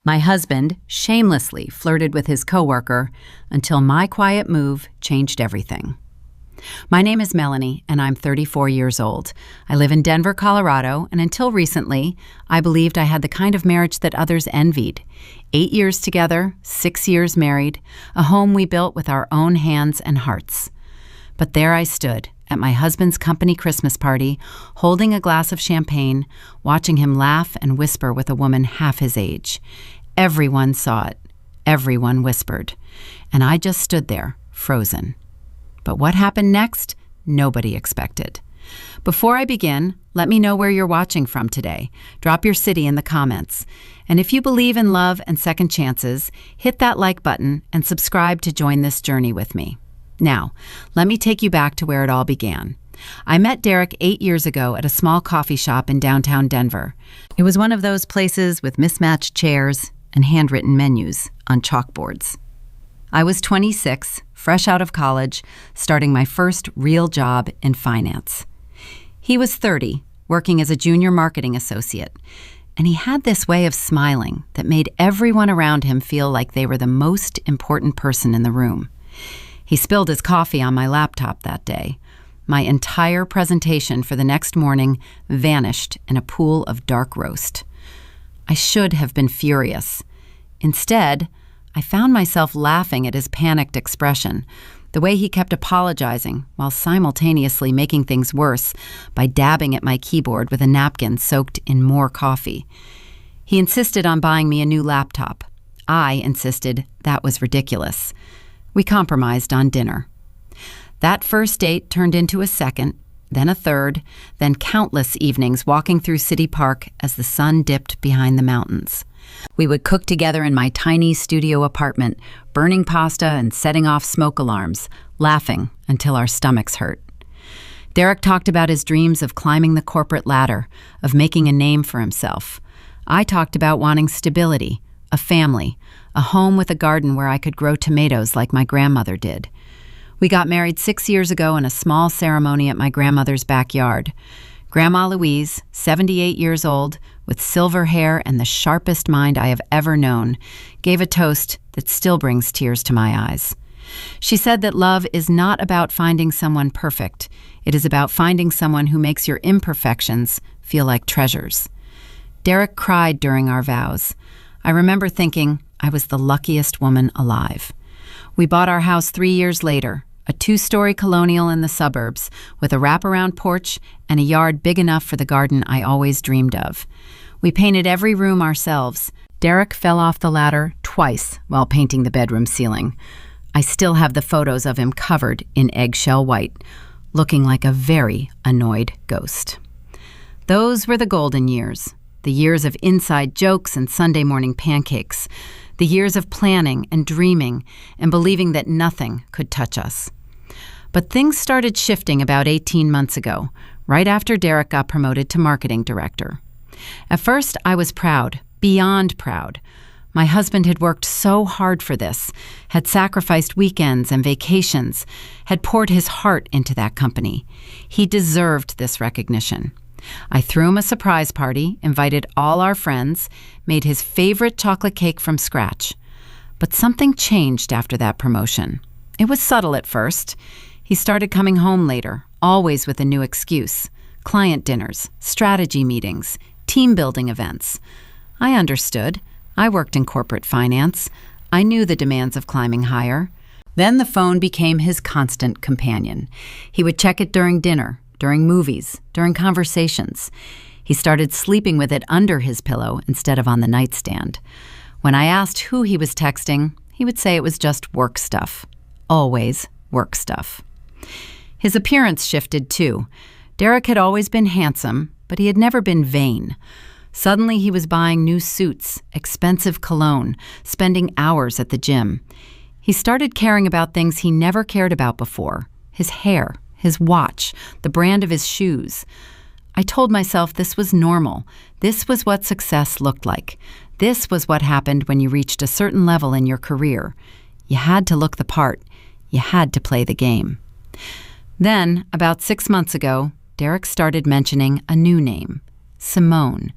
My husband shamelessly flirted with his coworker until my quiet move changed everything. My name is Melanie, and I'm 34 years old. I live in Denver, Colorado, and until recently, I believed I had the kind of marriage that others envied. 8 years together, 6 years married, a home we built with our own hands and hearts. But there I stood, at my husband's company Christmas party, holding a glass of champagne, watching him laugh and whisper with a woman half his age. Everyone saw it. Everyone whispered. And I just stood there, frozen. But what happened next, nobody expected. Before I begin, let me know where you're watching from today. Drop your city in the comments. And if you believe in love and second chances, hit that like button and subscribe to join this journey with me. Now, let me take you back to where it all began. I met Derek 8 years ago at a small coffee shop in downtown Denver. It was one of those places with mismatched chairs and handwritten menus on chalkboards. I was 26, fresh out of college, starting my first real job in finance. He was 30, working as a junior marketing associate, and he had this way of smiling that made everyone around him feel like they were the most important person in the room. He spilled his coffee on my laptop that day. My entire presentation for the next morning vanished in a pool of dark roast. I should have been furious. Instead, I found myself laughing at his panicked expression, the way he kept apologizing while simultaneously making things worse by dabbing at my keyboard with a napkin soaked in more coffee. He insisted on buying me a new laptop. I insisted that was ridiculous. We compromised on dinner. That first date turned into a second, then a third, then countless evenings walking through City Park as the sun dipped behind the mountains. We would cook together in my tiny studio apartment, burning pasta and setting off smoke alarms, laughing until our stomachs hurt. Derek talked about his dreams of climbing the corporate ladder, of making a name for himself. I talked about wanting stability, a family, a home with a garden where I could grow tomatoes like my grandmother did. We got married 6 years ago in a small ceremony at my grandmother's backyard. Grandma Louise, 78 years old, with silver hair and the sharpest mind I have ever known, gave a toast that still brings tears to my eyes. She said that love is not about finding someone perfect. It is about finding someone who makes your imperfections feel like treasures. Derek cried during our vows. I remember thinking I was the luckiest woman alive. We bought our house 3 years later, a 2-story colonial in the suburbs with a wraparound porch and a yard big enough for the garden I always dreamed of. We painted every room ourselves. Derek fell off the ladder twice while painting the bedroom ceiling. I still have the photos of him covered in eggshell white, looking like a very annoyed ghost. Those were the golden years, the years of inside jokes and Sunday morning pancakes, the years of planning and dreaming and believing that nothing could touch us. But things started shifting about 18 months ago, right after Derek got promoted to marketing director. At first, I was proud, beyond proud. My husband had worked so hard for this, had sacrificed weekends and vacations, had poured his heart into that company. He deserved this recognition. I threw him a surprise party, invited all our friends, made his favorite chocolate cake from scratch. But something changed after that promotion. It was subtle at first. He started coming home later, always with a new excuse. Client dinners, strategy meetings, team-building events. I understood. I worked in corporate finance. I knew the demands of climbing higher. Then the phone became his constant companion. He would check it during dinner, during movies, during conversations. He started sleeping with it under his pillow instead of on the nightstand. When I asked who he was texting, he would say it was just work stuff. Always work stuff. His appearance shifted too. Derek had always been handsome, but he had never been vain. Suddenly he was buying new suits, expensive cologne, spending hours at the gym. He started caring about things he never cared about before: his hair, his watch, the brand of his shoes. I told myself this was normal. This was what success looked like. This was what happened when you reached a certain level in your career. You had to look the part. You had to play the game. Then, about 6 months ago, Derek started mentioning a new name, Simone.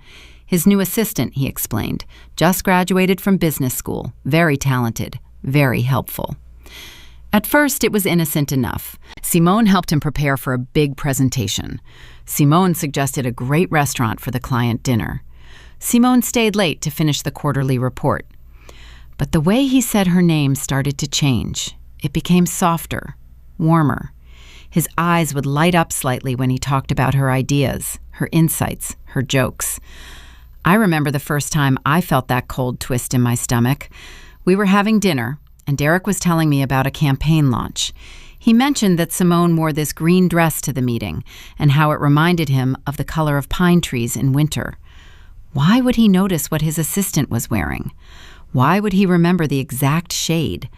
His new assistant, he explained, just graduated from business school, very talented, very helpful. At first, it was innocent enough. Simone helped him prepare for a big presentation. Simone suggested a great restaurant for the client dinner. Simone stayed late to finish the quarterly report. But the way he said her name started to change. It became softer, warmer. His eyes would light up slightly when he talked about her ideas, her insights, her jokes. I remember the first time I felt that cold twist in my stomach. We were having dinner, and Derek was telling me about a campaign launch. He mentioned that Simone wore this green dress to the meeting and how it reminded him of the color of pine trees in winter. Why would he notice what his assistant was wearing? Why would he remember the exact shade?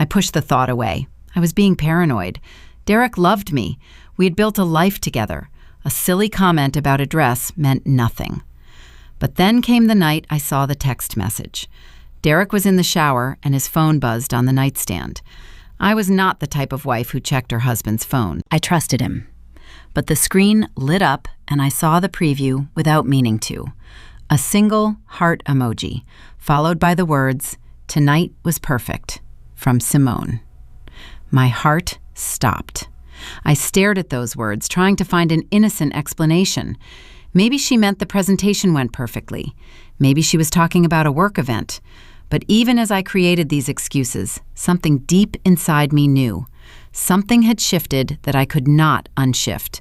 I pushed the thought away. I was being paranoid. Derek loved me. We had built a life together. A silly comment about a dress meant nothing. But then came the night I saw the text message. Derek was in the shower and his phone buzzed on the nightstand. I was not the type of wife who checked her husband's phone. I trusted him. But the screen lit up and I saw the preview without meaning to. A single heart emoji, followed by the words, "Tonight was perfect," from Simone. My heart stopped. I stared at those words, trying to find an innocent explanation. Maybe she meant the presentation went perfectly. Maybe she was talking about a work event. But even as I created these excuses, something deep inside me knew. Something had shifted that I could not unshift.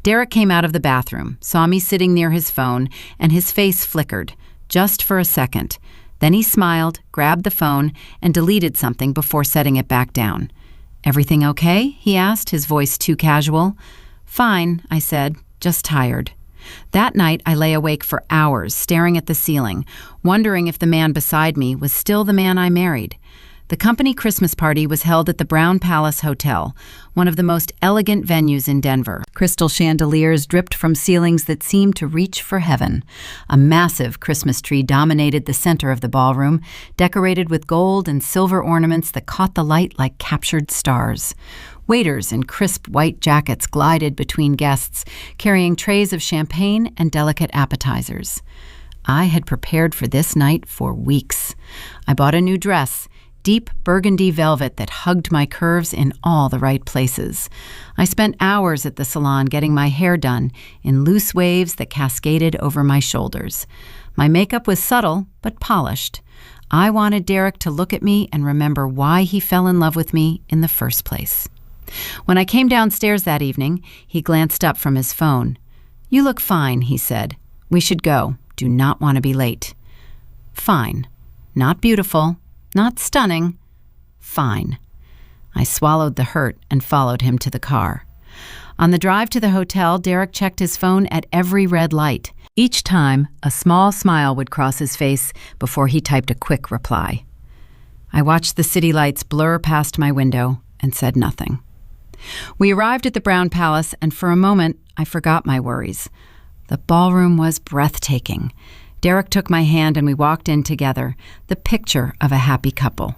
Derek came out of the bathroom, saw me sitting near his phone, and his face flickered, just for a second. Then he smiled, grabbed the phone, and deleted something before setting it back down. "Everything okay?" he asked, his voice too casual. "Fine," I said, "just tired." That night, I lay awake for hours, staring at the ceiling, wondering if the man beside me was still the man I married. The company Christmas party was held at the Brown Palace Hotel, one of the most elegant venues in Denver. Crystal chandeliers dripped from ceilings that seemed to reach for heaven. A massive Christmas tree dominated the center of the ballroom, decorated with gold and silver ornaments that caught the light like captured stars. Waiters in crisp white jackets glided between guests, carrying trays of champagne and delicate appetizers. I had prepared for this night for weeks. I bought a new dress, deep burgundy velvet that hugged my curves in all the right places. I spent hours at the salon getting my hair done in loose waves that cascaded over my shoulders. My makeup was subtle but polished. I wanted Derek to look at me and remember why he fell in love with me in the first place. When I came downstairs that evening, he glanced up from his phone. "You look fine," he said. "We should go. Do not want to be late." Fine. Not beautiful. Not stunning. Fine. I swallowed the hurt and followed him to the car. On the drive to the hotel, Derek checked his phone at every red light. Each time, a small smile would cross his face before he typed a quick reply. I watched the city lights blur past my window and said nothing. We arrived at the Brown Palace, and for a moment, I forgot my worries. The ballroom was breathtaking. Derek took my hand and we walked in together, the picture of a happy couple.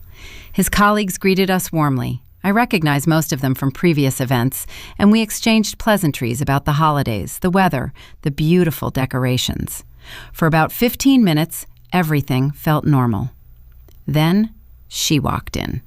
His colleagues greeted us warmly. I recognized most of them from previous events, and we exchanged pleasantries about the holidays, the weather, the beautiful decorations. For about 15 minutes, everything felt normal. Then, she walked in.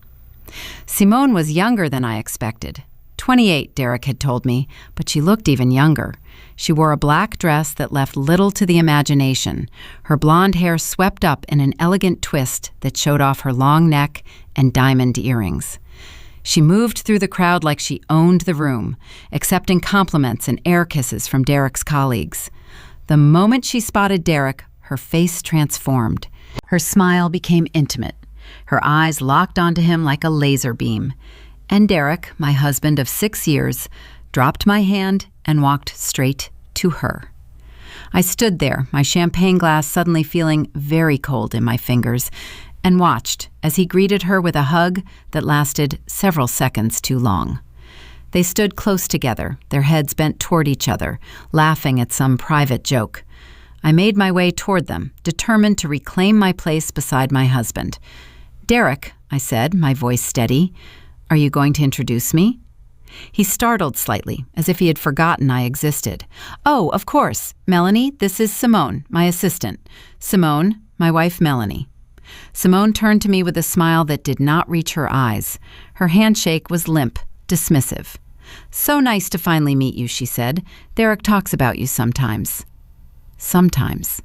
Simone was younger than I expected. 28, Derek had told me, but she looked even younger. She wore a black dress that left little to the imagination, her blonde hair swept up in an elegant twist that showed off her long neck and diamond earrings. She moved through the crowd like she owned the room, accepting compliments and air kisses from Derek's colleagues. The moment she spotted Derek, her face transformed. Her smile became intimate. Her eyes locked onto him like a laser beam. And Derek, my husband of 6 years, dropped my hand and walked straight to her. I stood there, my champagne glass suddenly feeling very cold in my fingers, and watched as he greeted her with a hug that lasted several seconds too long. They stood close together, their heads bent toward each other, laughing at some private joke. I made my way toward them, determined to reclaim my place beside my husband. "Derek," I said, my voice steady, "are you going to introduce me?" He startled slightly, as if he had forgotten I existed. "Oh, of course. Melanie, this is Simone, my assistant. Simone, my wife Melanie." Simone turned to me with a smile that did not reach her eyes. Her handshake was limp, dismissive. "So nice to finally meet you," she said. "Derek talks about you sometimes." Sometimes.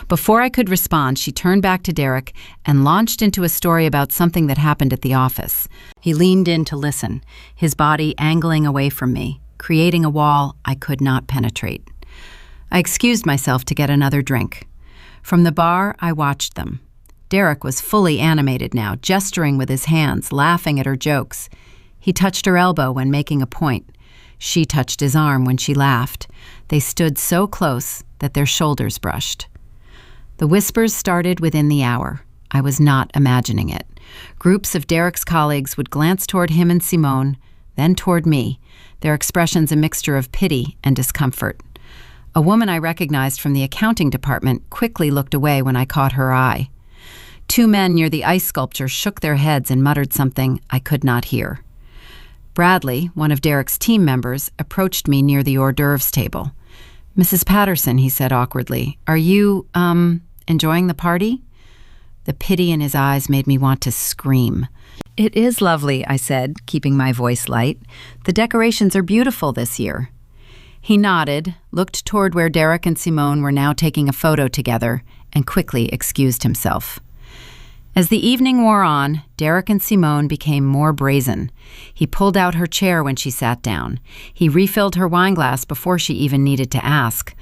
Before I could respond, she turned back to Derek and launched into a story about something that happened at the office. He leaned in to listen, his body angling away from me, creating a wall I could not penetrate. I excused myself to get another drink. From the bar, I watched them. Derek was fully animated now, gesturing with his hands, laughing at her jokes. He touched her elbow when making a point. She touched his arm when she laughed. They stood so close that their shoulders brushed. The whispers started within the hour. I was not imagining it. Groups of Derek's colleagues would glance toward him and Simone, then toward me, their expressions a mixture of pity and discomfort. A woman I recognized from the accounting department quickly looked away when I caught her eye. Two men near the ice sculpture shook their heads and muttered something I could not hear. Bradley, one of Derek's team members, approached me near the hors d'oeuvres table. "Mrs. Patterson," he said awkwardly, "are you, enjoying the party?" The pity in his eyes made me want to scream. "It is lovely," I said, keeping my voice light. "The decorations are beautiful this year." He nodded, looked toward where Derek and Simone were now taking a photo together, and quickly excused himself. As the evening wore on, Derek and Simone became more brazen. He pulled out her chair when she sat down. He refilled her wineglass before she even needed to ask.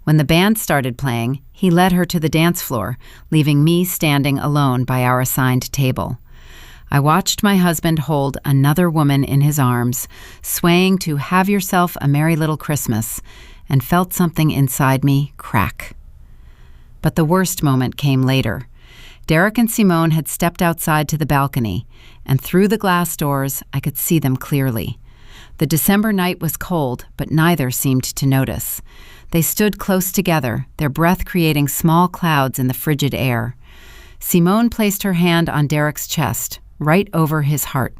When the band started playing, he led her to the dance floor, leaving me standing alone by our assigned table. I watched my husband hold another woman in his arms, swaying to "Have Yourself a Merry Little Christmas," and felt something inside me crack. But the worst moment came later. Derek and Simone had stepped outside to the balcony, and through the glass doors I could see them clearly. The December night was cold, but neither seemed to notice. They stood close together, their breath creating small clouds in the frigid air. Simone placed her hand on Derek's chest, right over his heart.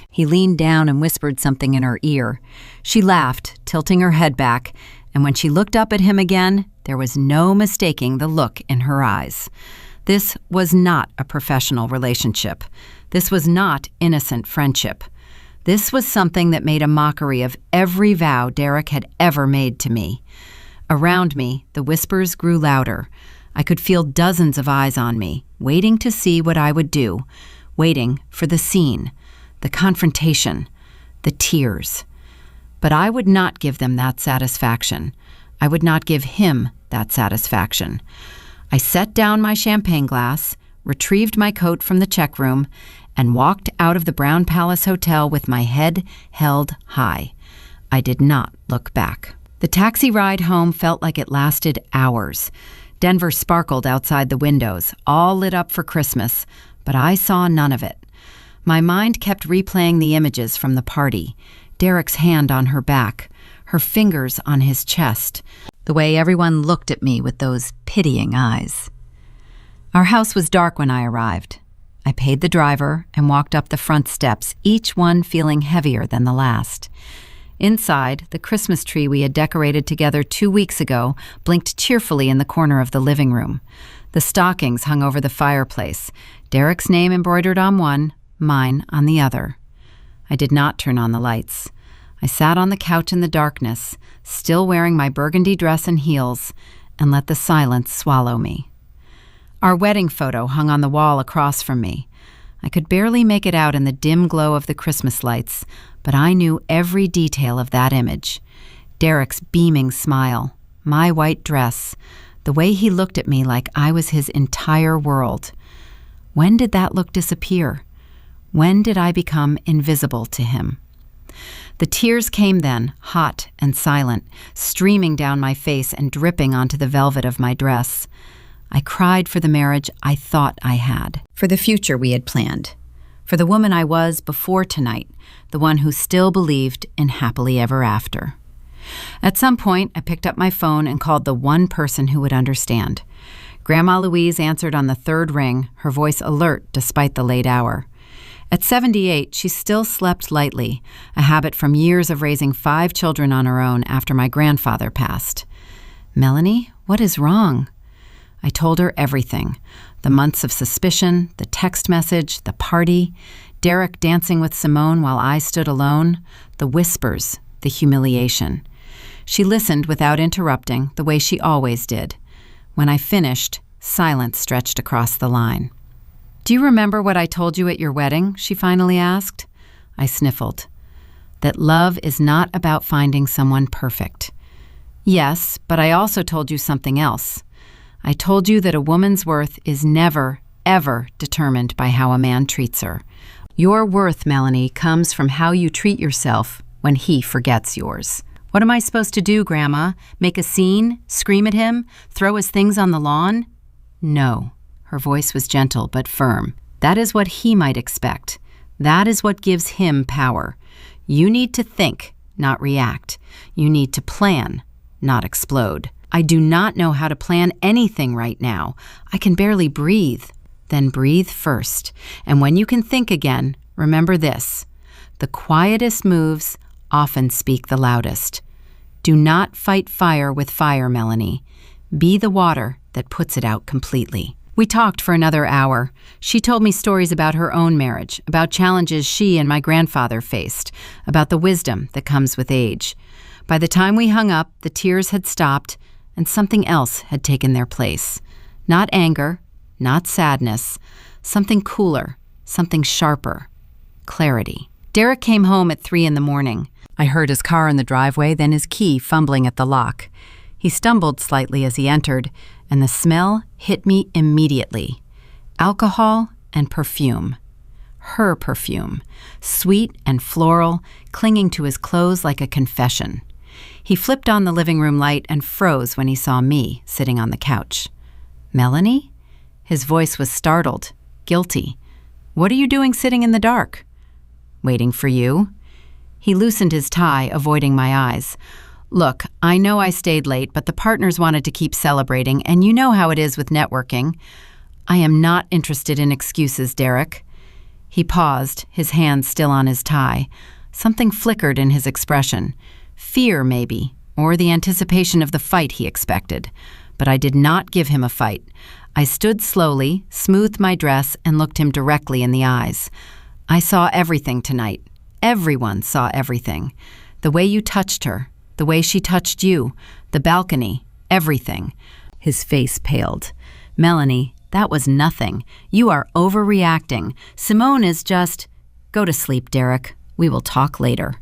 He leaned down and whispered something in her ear. She laughed, tilting her head back, and when she looked up at him again, there was no mistaking the look in her eyes. This was not a professional relationship. This was not innocent friendship. This was something that made a mockery of every vow Derek had ever made to me. Around me, the whispers grew louder. I could feel dozens of eyes on me, waiting to see what I would do, waiting for the scene, the confrontation, the tears. But I would not give them that satisfaction. I would not give him that satisfaction. I set down my champagne glass, retrieved my coat from the check room, and walked out of the Brown Palace Hotel with my head held high. I did not look back. The taxi ride home felt like it lasted hours. Denver sparkled outside the windows, all lit up for Christmas, but I saw none of it. My mind kept replaying the images from the party. Derek's hand on her back, her fingers on his chest, the way everyone looked at me with those pitying eyes. Our house was dark when I arrived. I paid the driver and walked up the front steps, each one feeling heavier than the last. Inside, the Christmas tree we had decorated together 2 weeks ago blinked cheerfully in the corner of the living room. The stockings hung over the fireplace, Derek's name embroidered on one, mine on the other. I did not turn on the lights. I sat on the couch in the darkness, still wearing my burgundy dress and heels, and let the silence swallow me. Our wedding photo hung on the wall across from me. I could barely make it out in the dim glow of the Christmas lights, but I knew every detail of that image. Derek's beaming smile, my white dress, the way he looked at me like I was his entire world. When did that look disappear? When did I become invisible to him? The tears came then, hot and silent, streaming down my face and dripping onto the velvet of my dress. I cried for the marriage I thought I had, for the future we had planned, for the woman I was before tonight, the one who still believed in happily ever after. At some point, I picked up my phone and called the one person who would understand. Grandma Louise answered on the third ring, her voice alert despite the late hour. At 78, she still slept lightly, a habit from years of raising 5 children on her own after my grandfather passed. "Melanie, what is wrong?" I told her everything. The months of suspicion, the text message, the party, Derek dancing with Simone while I stood alone, the whispers, the humiliation. She listened without interrupting, the way she always did. When I finished, silence stretched across the line. "Do you remember what I told you at your wedding?" she finally asked. I sniffled. "That love is not about finding someone perfect." "Yes, but I also told you something else. I told you that a woman's worth is never, ever determined by how a man treats her. Your worth, Melanie, comes from how you treat yourself when he forgets yours." "What am I supposed to do, Grandma? Make a scene? Scream at him? Throw his things on the lawn?" "No." Her voice was gentle but firm. "That is what he might expect. That is what gives him power. You need to think, not react. You need to plan, not explode." "I do not know how to plan anything right now. I can barely breathe." "Then breathe first. And when you can think again, remember this. The quietest moves often speak the loudest. Do not fight fire with fire, Melanie. Be the water that puts it out completely." We talked for another hour. She told me stories about her own marriage, about challenges she and my grandfather faced, about the wisdom that comes with age. By the time we hung up, the tears had stopped, and something else had taken their place. Not anger, not sadness, something cooler, something sharper. Clarity. Derek came home at 3 in the morning. I heard his car in the driveway, then his key fumbling at the lock. He stumbled slightly as he entered, and the smell hit me immediately. Alcohol and perfume. Her perfume, sweet and floral, clinging to his clothes like a confession. He flipped on the living room light and froze when he saw me sitting on the couch. "Melanie?" His voice was startled, guilty. "What are you doing sitting in the dark?" "Waiting for you." He loosened his tie, avoiding my eyes. "Look, I know I stayed late, but the partners wanted to keep celebrating, and you know how it is with networking. I am not interested in excuses, Derek." He paused, his hand still on his tie. Something flickered in his expression. Fear, maybe, or the anticipation of the fight he expected. But I did not give him a fight. I stood slowly, smoothed my dress, and looked him directly in the eyes. "I saw everything tonight. Everyone saw everything. The way you touched her, the way she touched you, the balcony, everything." His face paled. "Melanie, that was nothing. You are overreacting. Simone is just—" "Go to sleep, Derek. We will talk later."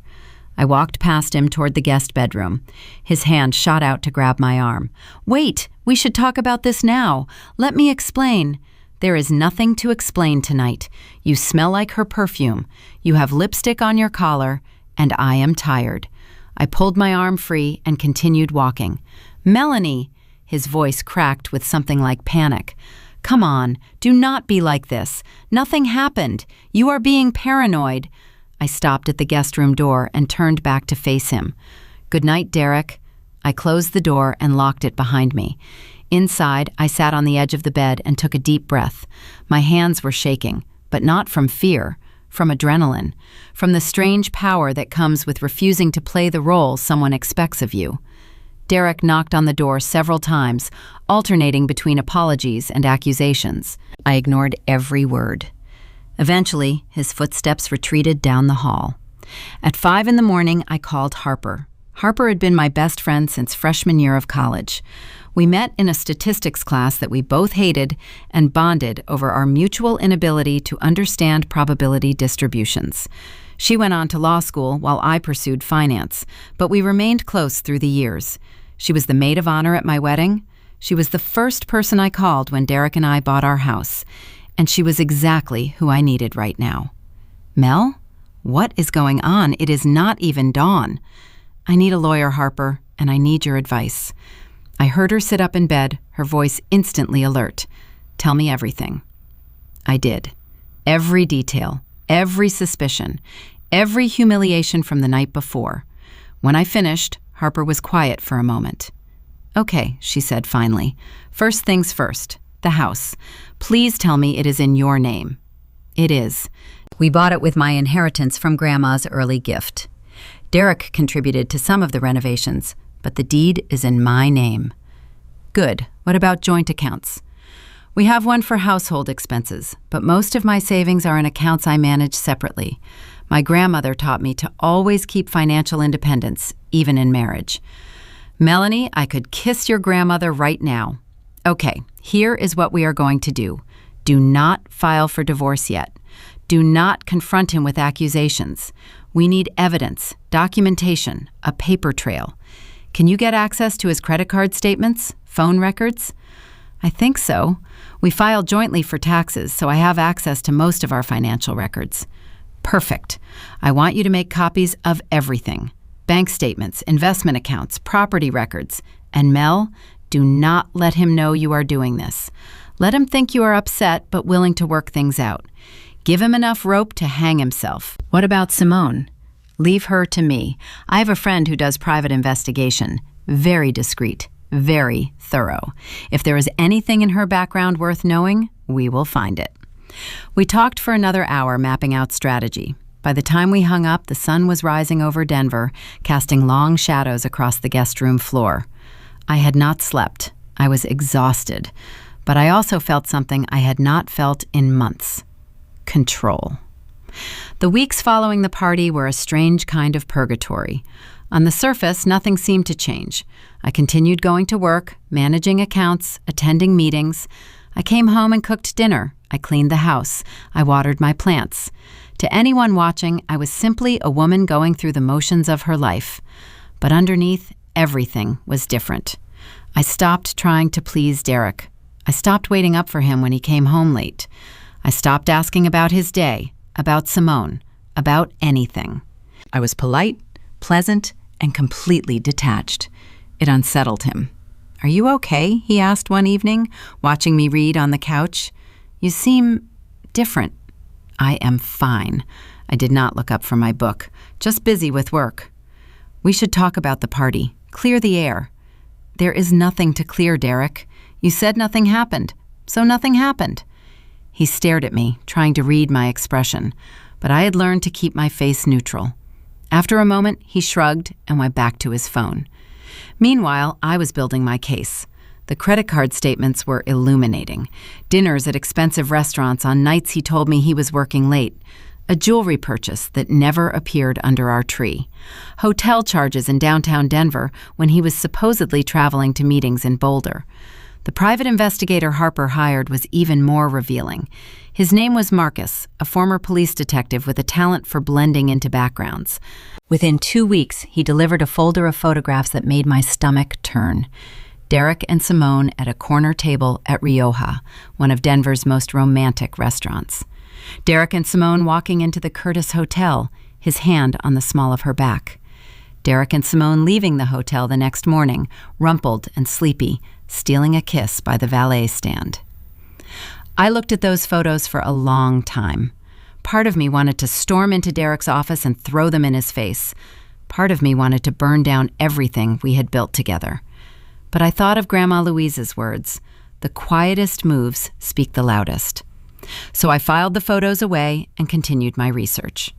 I walked past him toward the guest bedroom. His hand shot out to grab my arm. "Wait, we should talk about this now. Let me explain." "There is nothing to explain tonight. You smell like her perfume. You have lipstick on your collar, and I am tired." I pulled my arm free and continued walking. "Melanie!" His voice cracked with something like panic. "Come on, do not be like this. Nothing happened. You are being paranoid." I stopped at the guest room door and turned back to face him. "Good night, Derek." I closed the door and locked it behind me. Inside, I sat on the edge of the bed and took a deep breath. My hands were shaking, but not from fear, from adrenaline, from the strange power that comes with refusing to play the role someone expects of you. Derek knocked on the door several times, alternating between apologies and accusations. I ignored every word. Eventually, his footsteps retreated down the hall. At 5 in the morning, I called Harper. Harper had been my best friend since freshman year of college. We met in a statistics class that we both hated and bonded over our mutual inability to understand probability distributions. She went on to law school while I pursued finance, but we remained close through the years. She was the maid of honor at my wedding. She was the first person I called when Derek and I bought our house. And she was exactly who I needed right now. "Mel? What is going on? It is not even dawn." "I need a lawyer, Harper, and I need your advice." I heard her sit up in bed, her voice instantly alert. "Tell me everything." I did. Every detail, every suspicion, every humiliation from the night before. When I finished, Harper was quiet for a moment. "Okay," she said finally. "First things first. The house. Please tell me it is in your name." "It is." We bought it with my inheritance from Grandma's early gift. Derek contributed to some of the renovations, but the deed is in my name. Good. What about joint accounts? We have one for household expenses, but most of my savings are in accounts I manage separately. My grandmother taught me to always keep financial independence, even in marriage. Melanie, I could kiss your grandmother right now. Okay, here is what we are going to do. Do not file for divorce yet. Do not confront him with accusations. We need evidence, documentation, a paper trail. Can you get access to his credit card statements, phone records? I think so. We filed jointly for taxes, so I have access to most of our financial records. Perfect. I want you to make copies of everything. Bank statements, investment accounts, property records. And Mel, do not let him know you are doing this. Let him think you are upset but willing to work things out. Give him enough rope to hang himself. What about Simone? Leave her to me. I have a friend who does private investigation. Very discreet, very thorough. If there is anything in her background worth knowing, we will find it. We talked for another hour, mapping out strategy. By the time we hung up, the sun was rising over Denver, casting long shadows across the guest room floor. I had not slept. I was exhausted. But I also felt something I had not felt in months. Control. The weeks following the party were a strange kind of purgatory. On the surface, nothing seemed to change. I continued going to work, managing accounts, attending meetings. I came home and cooked dinner. I cleaned the house. I watered my plants. To anyone watching, I was simply a woman going through the motions of her life. But underneath, everything was different. I stopped trying to please Derek. I stopped waiting up for him when he came home late. I stopped asking about his day, about Simone, about anything. I was polite, pleasant, and completely detached. It unsettled him. "Are you okay?" he asked one evening, watching me read on the couch. "You seem different." "I am fine." I did not look up from my book, just busy with work. "We should talk about the party. Clear the air." "There is nothing to clear, Derek. You said nothing happened, so nothing happened." He stared at me, trying to read my expression, but I had learned to keep my face neutral. After a moment, he shrugged and went back to his phone. Meanwhile, I was building my case. The credit card statements were illuminating. Dinners at expensive restaurants on nights he told me he was working late. A jewelry purchase that never appeared under our tree. Hotel charges in downtown Denver when he was supposedly traveling to meetings in Boulder. The private investigator Harper hired was even more revealing. His name was Marcus, a former police detective with a talent for blending into backgrounds. Within 2 weeks, he delivered a folder of photographs that made my stomach turn. Derek and Simone at a corner table at Rioja, one of Denver's most romantic restaurants. Derek and Simone walking into the Curtis Hotel, his hand on the small of her back. Derek and Simone leaving the hotel the next morning, rumpled and sleepy, stealing a kiss by the valet stand. I looked at those photos for a long time. Part of me wanted to storm into Derek's office and throw them in his face. Part of me wanted to burn down everything we had built together. But I thought of Grandma Louise's words, "The quietest moves speak the loudest." So I filed the photos away and continued my research.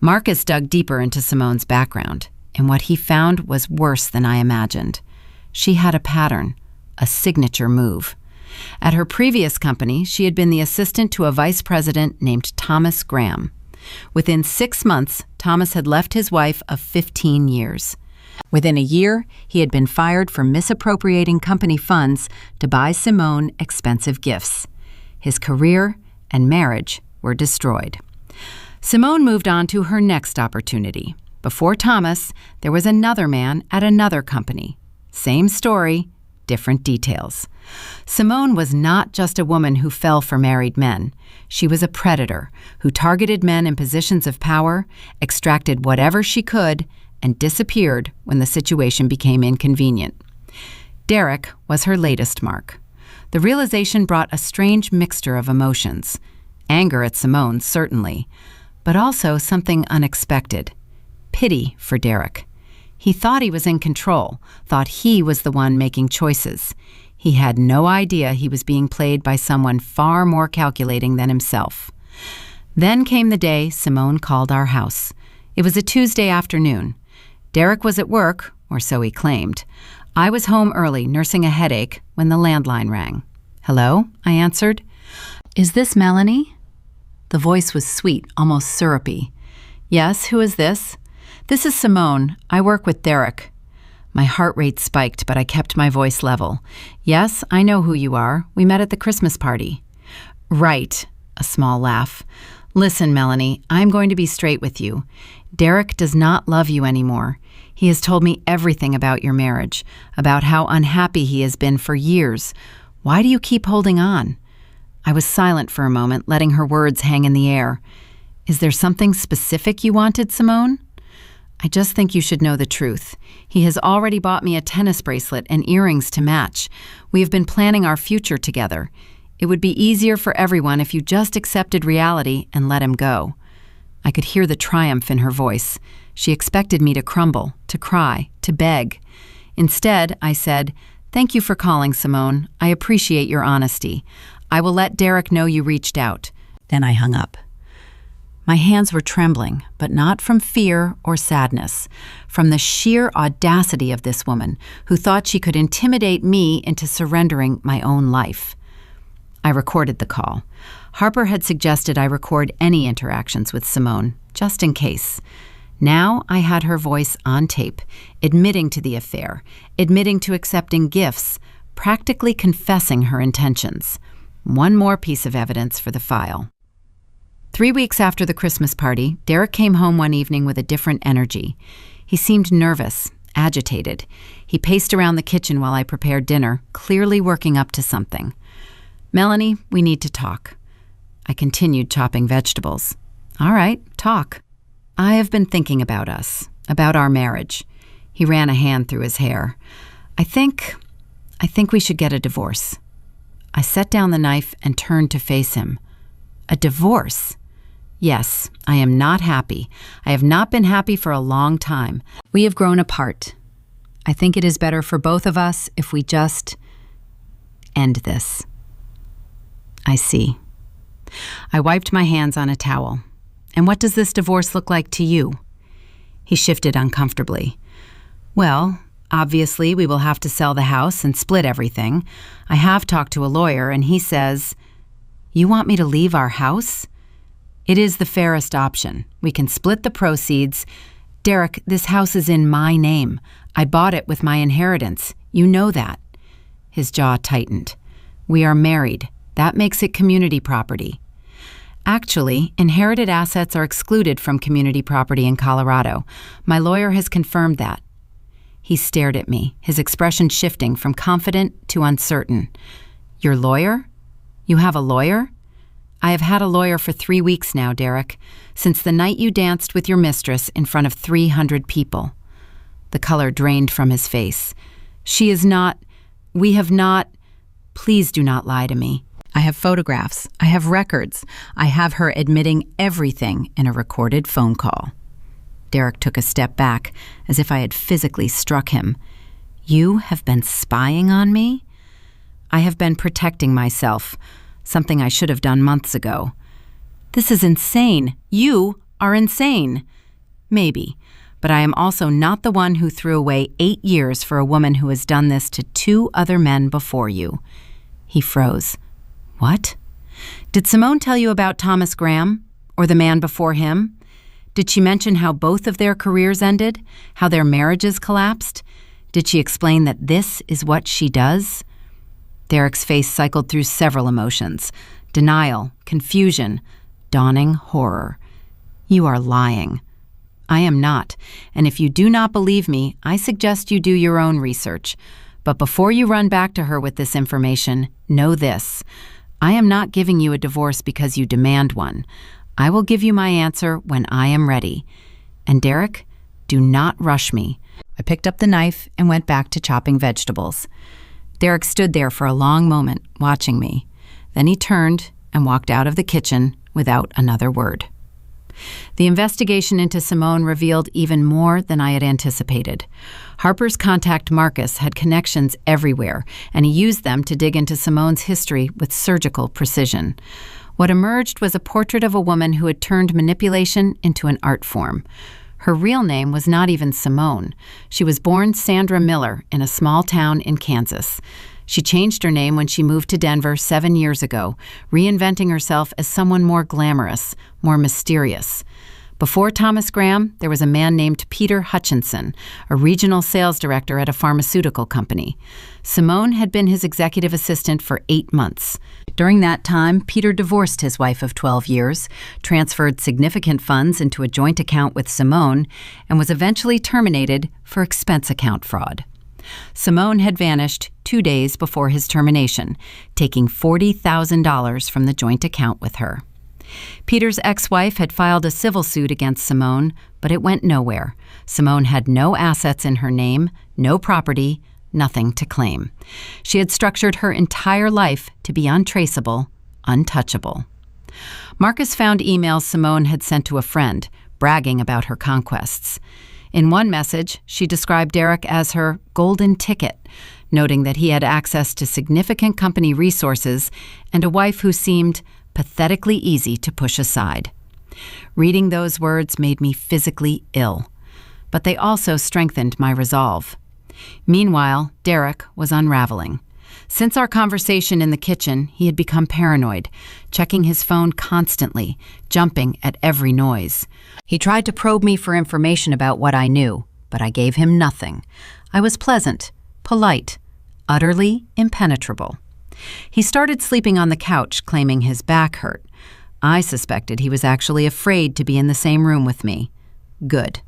Marcus dug deeper into Simone's background, and what he found was worse than I imagined. She had a pattern, a signature move. At her previous company, she had been the assistant to a vice president named Thomas Graham. Within 6 months, Thomas had left his wife of 15 years. Within a year, he had been fired for misappropriating company funds to buy Simone expensive gifts. His career and marriage were destroyed. Simone moved on to her next opportunity. Before Thomas, there was another man at another company. Same story, different details. Simone was not just a woman who fell for married men. She was a predator who targeted men in positions of power, extracted whatever she could, and disappeared when the situation became inconvenient. Derek was her latest mark. The realization brought a strange mixture of emotions. Anger at Simone, certainly, but also something unexpected. Pity for Derek. He thought he was in control, thought he was the one making choices. He had no idea he was being played by someone far more calculating than himself. Then came the day Simone called our house. It was a Tuesday afternoon. Derek was at work, or so he claimed. I was home early, nursing a headache, when the landline rang. "Hello?" I answered. "Is this Melanie?" The voice was sweet, almost syrupy. "Yes, who is this?" "This is Simone. I work with Derek." My heart rate spiked, but I kept my voice level. "Yes, I know who you are. We met at the Christmas party." "Right," a small laugh. "Listen, Melanie, I'm going to be straight with you. Derek does not love you anymore. He has told me everything about your marriage, about how unhappy he has been for years. Why do you keep holding on?" I was silent for a moment, letting her words hang in the air. "Is there something specific you wanted, Simone?" "I just think you should know the truth. He has already bought me a tennis bracelet and earrings to match. We have been planning our future together. It would be easier for everyone if you just accepted reality and let him go." I could hear the triumph in her voice. She expected me to crumble, to cry, to beg. Instead, I said, "Thank you for calling, Simone. I appreciate your honesty. I will let Derek know you reached out." Then I hung up. My hands were trembling, but not from fear or sadness, from the sheer audacity of this woman who thought she could intimidate me into surrendering my own life. I recorded the call. Harper had suggested I record any interactions with Simone, just in case. Now I had her voice on tape, admitting to the affair, admitting to accepting gifts, practically confessing her intentions. One more piece of evidence for the file. 3 weeks after the Christmas party, Derek came home one evening with a different energy. He seemed nervous, agitated. He paced around the kitchen while I prepared dinner, clearly working up to something. "Melanie, we need to talk." I continued chopping vegetables. "All right, talk." "I have been thinking about us, about our marriage." He ran a hand through his hair. I think we should get a divorce." I set down the knife and turned to face him. "A divorce?" "Yes, I am not happy. I have not been happy for a long time. We have grown apart. I think it is better for both of us if we just end this." "I see." I wiped my hands on a towel. "And what does this divorce look like to you?" He shifted uncomfortably. "Well, obviously we will have to sell the house and split everything. I have talked to a lawyer and he says..." "You want me to leave our house?" "It is the fairest option. We can split the proceeds. Derek, this house is in my name. I bought it with my inheritance. You know that." His jaw tightened. "We are married. That makes it community property." "Actually, inherited assets are excluded from community property in Colorado. My lawyer has confirmed that." He stared at me, his expression shifting from confident to uncertain. "Your lawyer? You have a lawyer?" "I have had a lawyer for 3 weeks now, Derek, since the night you danced with your mistress in front of 300 people. The color drained from his face. We have not... Please do not lie to me. I have photographs. I have records. I have her admitting everything in a recorded phone call." Derek took a step back, as if I had physically struck him. "You have been spying on me?" "I have been protecting myself, something I should have done months ago." "This is insane. You are insane." "Maybe, but I am also not the one who threw away 8 years for a woman who has done this to 2 other men before you." He froze. "What? Did Simone tell you about Thomas Graham, or the man before him? Did she mention how both of their careers ended, how their marriages collapsed? Did she explain that this is what she does?" Derek's face cycled through several emotions: denial, confusion, dawning horror. "You are lying." "I am not, and if you do not believe me, I suggest you do your own research. But before you run back to her with this information, know this. I am not giving you a divorce because you demand one. I will give you my answer when I am ready. And Derek, do not rush me." I picked up the knife and went back to chopping vegetables. Derek stood there for a long moment, watching me. Then he turned and walked out of the kitchen without another word. The investigation into Simone revealed even more than I had anticipated. Harper's contact Marcus had connections everywhere, and he used them to dig into Simone's history with surgical precision. What emerged was a portrait of a woman who had turned manipulation into an art form. Her real name was not even Simone. She was born Sandra Miller in a small town in Kansas. She changed her name when she moved to Denver 7 years ago, reinventing herself as someone more glamorous, more mysterious. Before Thomas Graham, there was a man named Peter Hutchinson, a regional sales director at a pharmaceutical company. Simone had been his executive assistant for 8 months. During that time, Peter divorced his wife of 12 years, transferred significant funds into a joint account with Simone, and was eventually terminated for expense account fraud. Simone had vanished 2 days before his termination, taking $40,000 from the joint account with her. Peter's ex-wife had filed a civil suit against Simone, but it went nowhere. Simone had no assets in her name, no property, nothing to claim. She had structured her entire life to be untraceable, untouchable. Marcus found emails Simone had sent to a friend, bragging about her conquests. In one message, she described Derek as her golden ticket, noting that he had access to significant company resources and a wife who seemed pathetically easy to push aside. Reading those words made me physically ill, but they also strengthened my resolve. Meanwhile, Derek was unraveling. Since our conversation in the kitchen, he had become paranoid, checking his phone constantly, jumping at every noise. He tried to probe me for information about what I knew, but I gave him nothing. I was pleasant, polite, utterly impenetrable. He started sleeping on the couch, claiming his back hurt. I suspected he was actually afraid to be in the same room with me. Good.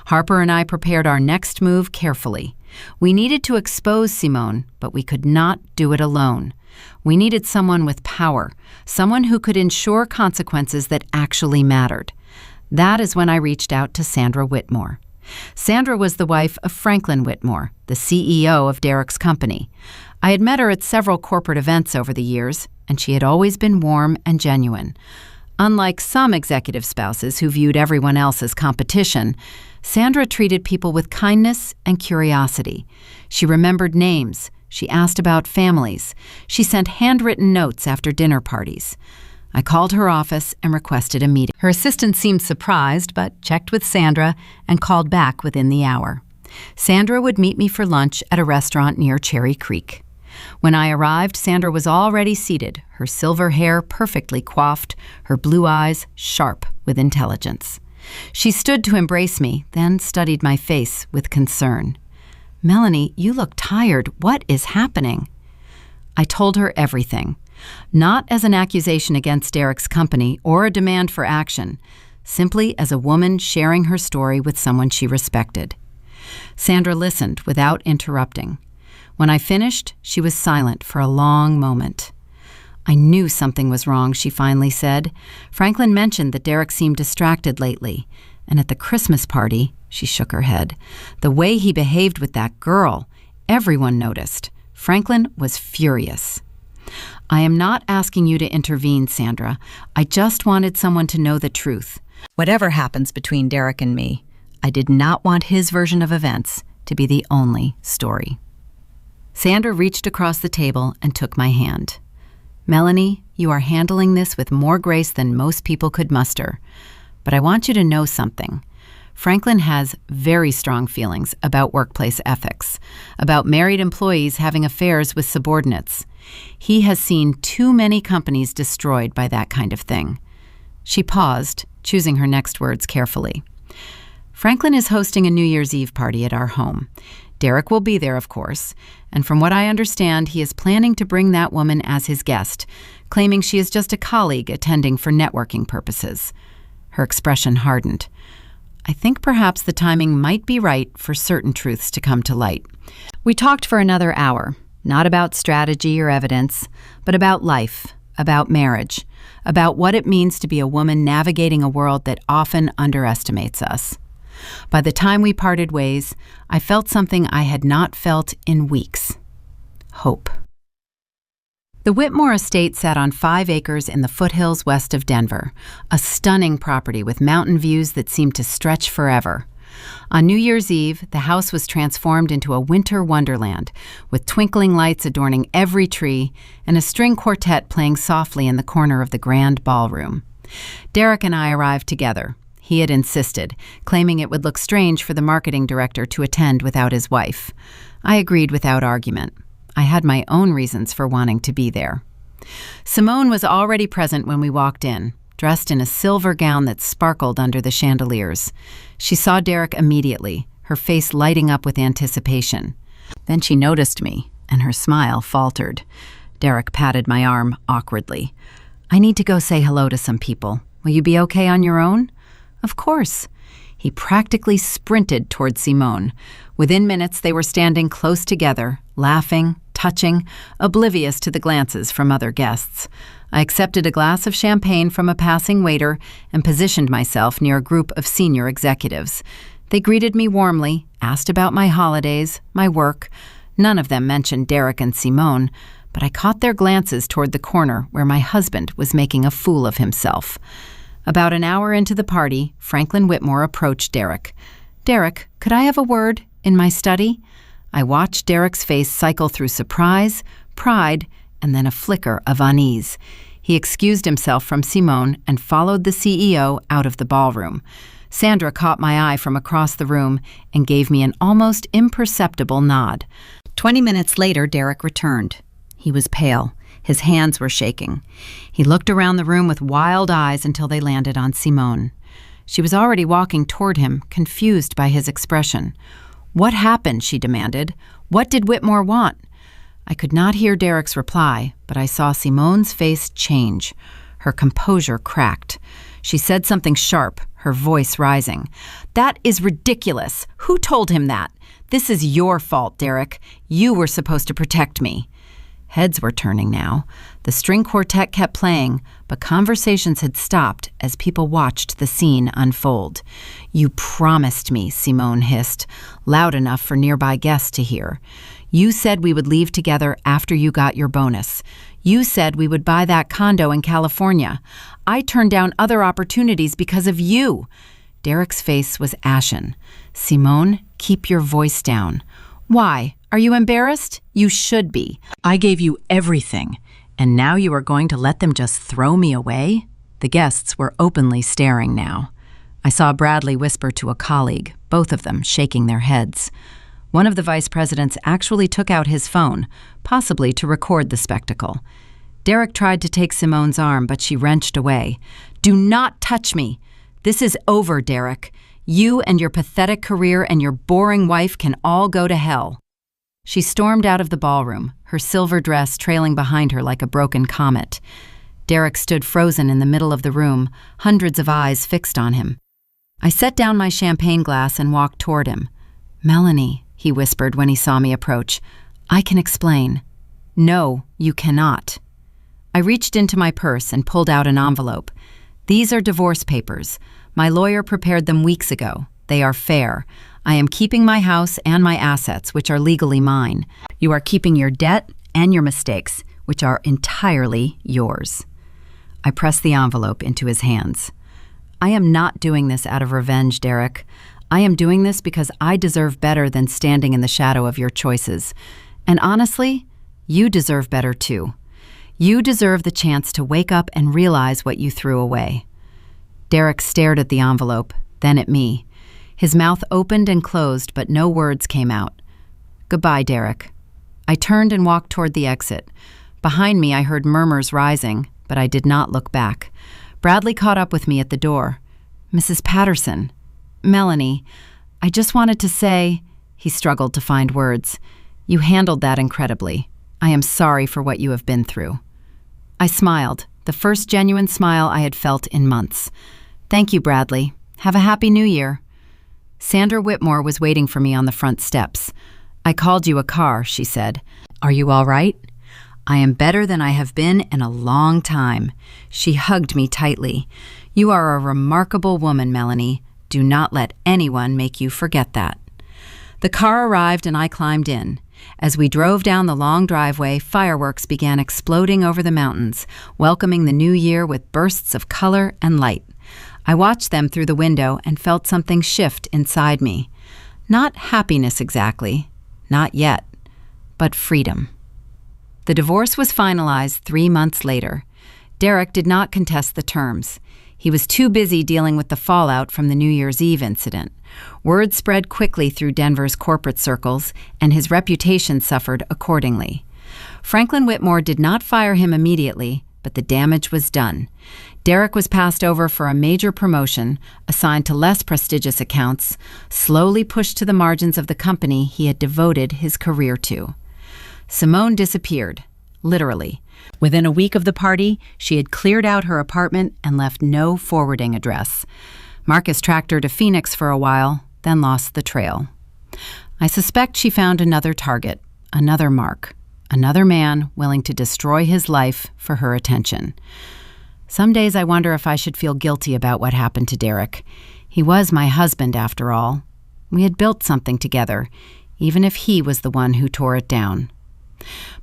Harper and I prepared our next move carefully. We needed to expose Simone, but we could not do it alone. We needed someone with power, someone who could ensure consequences that actually mattered. That is when I reached out to Sandra Whitmore. Sandra was the wife of Franklin Whitmore, the CEO of Derek's company. I had met her at several corporate events over the years, and she had always been warm and genuine. Unlike some executive spouses who viewed everyone else as competition, Sandra treated people with kindness and curiosity. She remembered names. She asked about families. She sent handwritten notes after dinner parties. I called her office and requested a meeting. Her assistant seemed surprised, but checked with Sandra and called back within the hour. Sandra would meet me for lunch at a restaurant near Cherry Creek. When I arrived, Sandra was already seated, her silver hair perfectly coiffed, her blue eyes sharp with intelligence. She stood to embrace me, then studied my face with concern. "Melanie, you look tired. What is happening?" I told her everything, not as an accusation against Derek's company or a demand for action, simply as a woman sharing her story with someone she respected. Sandra listened without interrupting. When I finished, she was silent for a long moment. "I knew something was wrong," she finally said. "Franklin mentioned that Derek seemed distracted lately, and at the Christmas party," she shook her head, "the way he behaved with that girl, everyone noticed. Franklin was furious." "I am not asking you to intervene, Sandra. I just wanted someone to know the truth. Whatever happens between Derek and me, I did not want his version of events to be the only story." Sandra reached across the table and took my hand. "Melanie, you are handling this with more grace than most people could muster. But I want you to know something. Franklin has very strong feelings about workplace ethics, about married employees having affairs with subordinates. He has seen too many companies destroyed by that kind of thing." She paused, choosing her next words carefully. "Franklin is hosting a New Year's Eve party at our home. Derek will be there, of course, and from what I understand, he is planning to bring that woman as his guest, claiming she is just a colleague attending for networking purposes." Her expression hardened. "I think perhaps the timing might be right for certain truths to come to light." We talked for another hour, not about strategy or evidence, but about life, about marriage, about what it means to be a woman navigating a world that often underestimates us. By the time we parted ways, I felt something I had not felt in weeks: hope. The Whitmore estate sat on 5 acres in the foothills west of Denver, a stunning property with mountain views that seemed to stretch forever. On New Year's Eve, the house was transformed into a winter wonderland, with twinkling lights adorning every tree and a string quartet playing softly in the corner of the grand ballroom. Derek and I arrived together. He had insisted, claiming it would look strange for the marketing director to attend without his wife. I agreed without argument. I had my own reasons for wanting to be there. Simone was already present when we walked in, dressed in a silver gown that sparkled under the chandeliers. She saw Derek immediately, her face lighting up with anticipation. Then she noticed me, and her smile faltered. Derek patted my arm awkwardly. "I need to go say hello to some people. Will you be okay on your own?" "Of course." He practically sprinted toward Simone. Within minutes, they were standing close together, laughing, touching, oblivious to the glances from other guests. I accepted a glass of champagne from a passing waiter and positioned myself near a group of senior executives. They greeted me warmly, asked about my holidays, my work. None of them mentioned Derek and Simone, but I caught their glances toward the corner where my husband was making a fool of himself. About an hour into the party, Franklin Whitmore approached Derek. "Derek, could I have a word in my study?" I watched Derek's face cycle through surprise, pride, and then a flicker of unease. He excused himself from Simone and followed the CEO out of the ballroom. Sandra caught my eye from across the room and gave me an almost imperceptible nod. 20 minutes later, Derek returned. He was pale. His hands were shaking. He looked around the room with wild eyes until they landed on Simone. She was already walking toward him, confused by his expression. "What happened?" she demanded. "What did Whitmore want?" I could not hear Derek's reply, but I saw Simone's face change. Her composure cracked. She said something sharp, her voice rising. "That is ridiculous. Who told him that? This is your fault, Derek. You were supposed to protect me." Heads were turning now. The string quartet kept playing, but conversations had stopped as people watched the scene unfold. "You promised me," Simone hissed, loud enough for nearby guests to hear. "You said we would leave together after you got your bonus. You said we would buy that condo in California. I turned down other opportunities because of you." Derek's face was ashen. "Simone, keep your voice down." "Why? Are you embarrassed? You should be. I gave you everything, and now you are going to let them just throw me away?" The guests were openly staring now. I saw Bradley whisper to a colleague, both of them shaking their heads. One of the vice presidents actually took out his phone, possibly to record the spectacle. Derek tried to take Simone's arm, but she wrenched away. "Do not touch me. This is over, Derek. You and your pathetic career and your boring wife can all go to hell." She stormed out of the ballroom, her silver dress trailing behind her like a broken comet. Derek stood frozen in the middle of the room, hundreds of eyes fixed on him. I set down my champagne glass and walked toward him. "Melanie," he whispered when he saw me approach, "I can explain." "No, you cannot." I reached into my purse and pulled out an envelope. "These are divorce papers. My lawyer prepared them weeks ago. They are fair. I am keeping my house and my assets, which are legally mine. You are keeping your debt and your mistakes, which are entirely yours." I pressed the envelope into his hands. "I am not doing this out of revenge, Derek. I am doing this because I deserve better than standing in the shadow of your choices. And honestly, you deserve better too. You deserve the chance to wake up and realize what you threw away." Derek stared at the envelope, then at me. His mouth opened and closed, but no words came out. "Goodbye, Derek." I turned and walked toward the exit. Behind me, I heard murmurs rising, but I did not look back. Bradley caught up with me at the door. "Mrs. Patterson." "Melanie, I just wanted to say," he struggled to find words, "you handled that incredibly. I am sorry for what you have been through." I smiled, the first genuine smile I had felt in months. "Thank you, Bradley. Have a happy New Year." Sandra Whitmore was waiting for me on the front steps. "I called you a car," she said. "Are you all right?" "I am better than I have been in a long time." She hugged me tightly. "You are a remarkable woman, Melanie. Do not let anyone make you forget that." The car arrived and I climbed in. As we drove down the long driveway, fireworks began exploding over the mountains, welcoming the new year with bursts of color and light. I watched them through the window and felt something shift inside me. Not happiness exactly, not yet, but freedom. The divorce was finalized 3 months later. Derek did not contest the terms. He was too busy dealing with the fallout from the New Year's Eve incident. Word spread quickly through Denver's corporate circles, and his reputation suffered accordingly. Franklin Whitmore did not fire him immediately, but the damage was done. Derek was passed over for a major promotion, assigned to less prestigious accounts, slowly pushed to the margins of the company he had devoted his career to. Simone disappeared, literally. Within a week of the party, she had cleared out her apartment and left no forwarding address. Marcus tracked her to Phoenix for a while, then lost the trail. I suspect she found another target, another mark, another man willing to destroy his life for her attention. Some days I wonder if I should feel guilty about what happened to Derek. He was my husband, after all. We had built something together, even if he was the one who tore it down.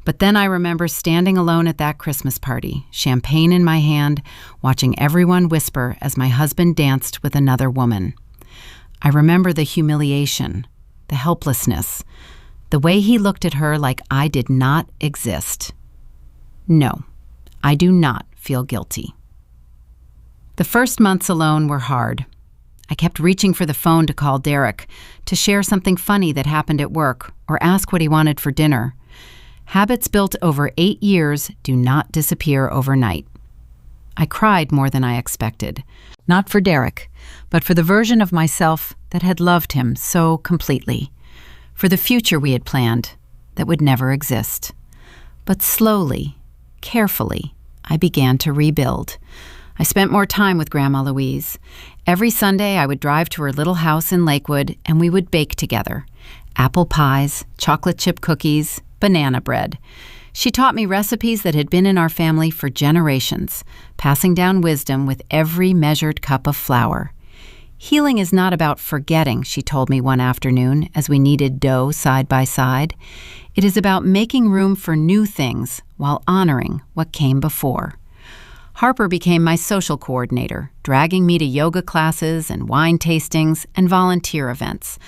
But then I remember standing alone at that Christmas party, champagne in my hand, watching everyone whisper as my husband danced with another woman. I remember the humiliation, the helplessness, the way he looked at her like I did not exist. No, I do not feel guilty. The first months alone were hard. I kept reaching for the phone to call Derek, to share something funny that happened at work, or ask what he wanted for dinner. Habits built over 8 years do not disappear overnight. I cried more than I expected, not for Derek, but for the version of myself that had loved him so completely, for the future we had planned that would never exist. But slowly, carefully, I began to rebuild. I spent more time with Grandma Louise. Every Sunday, I would drive to her little house in Lakewood, and we would bake together. Apple pies, chocolate chip cookies, banana bread. She taught me recipes that had been in our family for generations, passing down wisdom with every measured cup of flour. Healing is not about forgetting, she told me one afternoon as we kneaded dough side by side. It is about making room for new things while honoring what came before. Harper became my social coordinator, dragging me to yoga classes and wine tastings and volunteer events.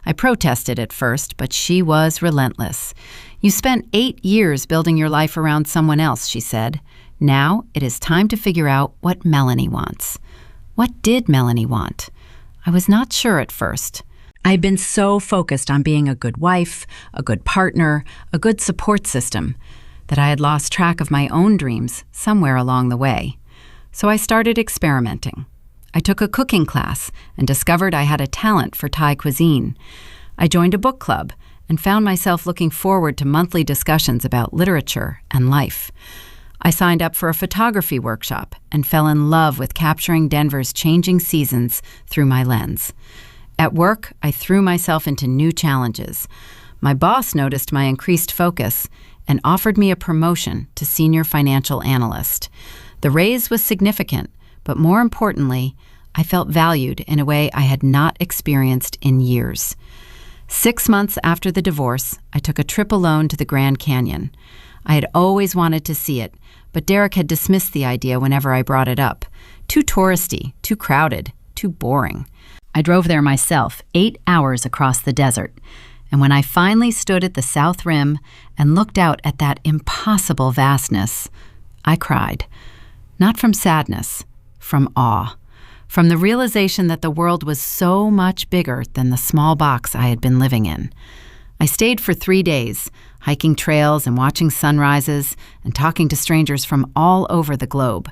I protested at first, but she was relentless. You spent 8 years building your life around someone else, she said. Now it is time to figure out what Melanie wants. What did Melanie want? I was not sure at first. I had been so focused on being a good wife, a good partner, a good support system, that I had lost track of my own dreams somewhere along the way. So I started experimenting. I took a cooking class and discovered I had a talent for Thai cuisine. I joined a book club and found myself looking forward to monthly discussions about literature and life. I signed up for a photography workshop and fell in love with capturing Denver's changing seasons through my lens. At work, I threw myself into new challenges. My boss noticed my increased focus and offered me a promotion to senior financial analyst. The raise was significant, but more importantly, I felt valued in a way I had not experienced in years. 6 months after the divorce, I took a trip alone to the Grand Canyon. I had always wanted to see it, but Derek had dismissed the idea whenever I brought it up. Too touristy, too crowded, too boring. I drove there myself, 8 hours across the desert. And when I finally stood at the south rim and looked out at that impossible vastness, I cried. Not from sadness, from awe, from the realization that the world was so much bigger than the small box I had been living in. I stayed for 3 days, hiking trails and watching sunrises and talking to strangers from all over the globe.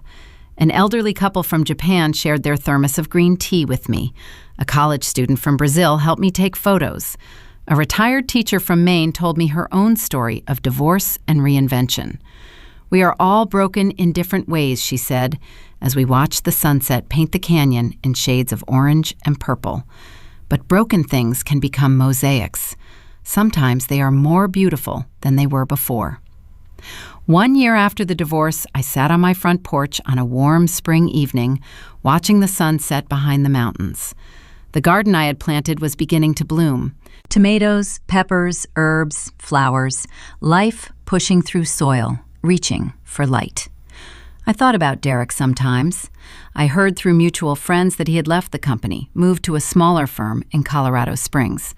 An elderly couple from Japan shared their thermos of green tea with me. A college student from Brazil helped me take photos. A retired teacher from Maine told me her own story of divorce and reinvention. We are all broken in different ways, she said, as we watched the sunset paint the canyon in shades of orange and purple. But broken things can become mosaics. Sometimes they are more beautiful than they were before. 1 year after the divorce, I sat on my front porch on a warm spring evening, watching the sun set behind the mountains. The garden I had planted was beginning to bloom. Tomatoes, peppers, herbs, flowers, life pushing through soil, reaching for light. I thought about Derek sometimes. I heard through mutual friends that he had left the company, moved to a smaller firm in Colorado Springs.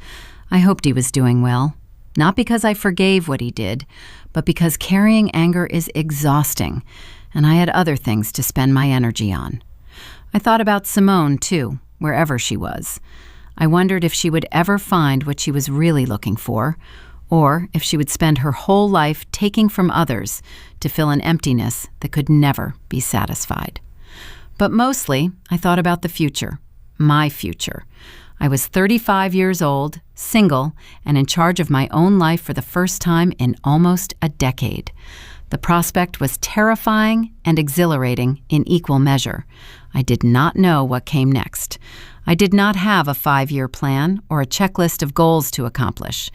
I hoped he was doing well, not because I forgave what he did, but because carrying anger is exhausting, and I had other things to spend my energy on. I thought about Simone, too, wherever she was. I wondered if she would ever find what she was really looking for, or if she would spend her whole life taking from others to fill an emptiness that could never be satisfied. But mostly, I thought about the future, my future. I was 35 years old, single, and in charge of my own life for the first time in almost a decade. The prospect was terrifying and exhilarating in equal measure. I did not know what came next. I did not have a 5-year plan or a checklist of goals to accomplish,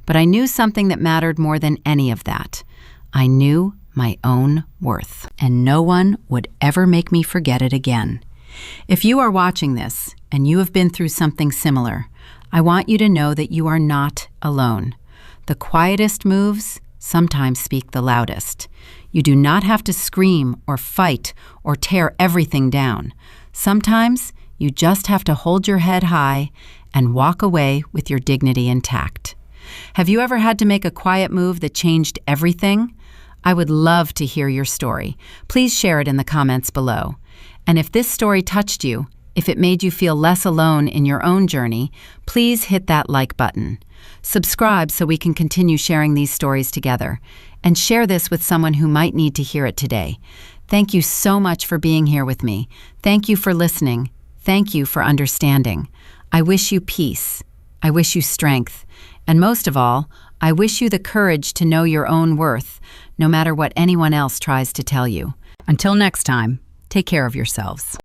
but I knew something that mattered more than any of that. I knew my own worth, and no one would ever make me forget it again. If you are watching this and you have been through something similar, I want you to know that you are not alone. The quietest moves sometimes speak the loudest. You do not have to scream or fight or tear everything down. Sometimes you just have to hold your head high and walk away with your dignity intact. Have you ever had to make a quiet move that changed everything? I would love to hear your story. Please share it in the comments below. And if this story touched you, if it made you feel less alone in your own journey, please hit that like button. Subscribe so we can continue sharing these stories together. And share this with someone who might need to hear it today. Thank you so much for being here with me. Thank you for listening. Thank you for understanding. I wish you peace. I wish you strength. And most of all, I wish you the courage to know your own worth, no matter what anyone else tries to tell you. Until next time, take care of yourselves.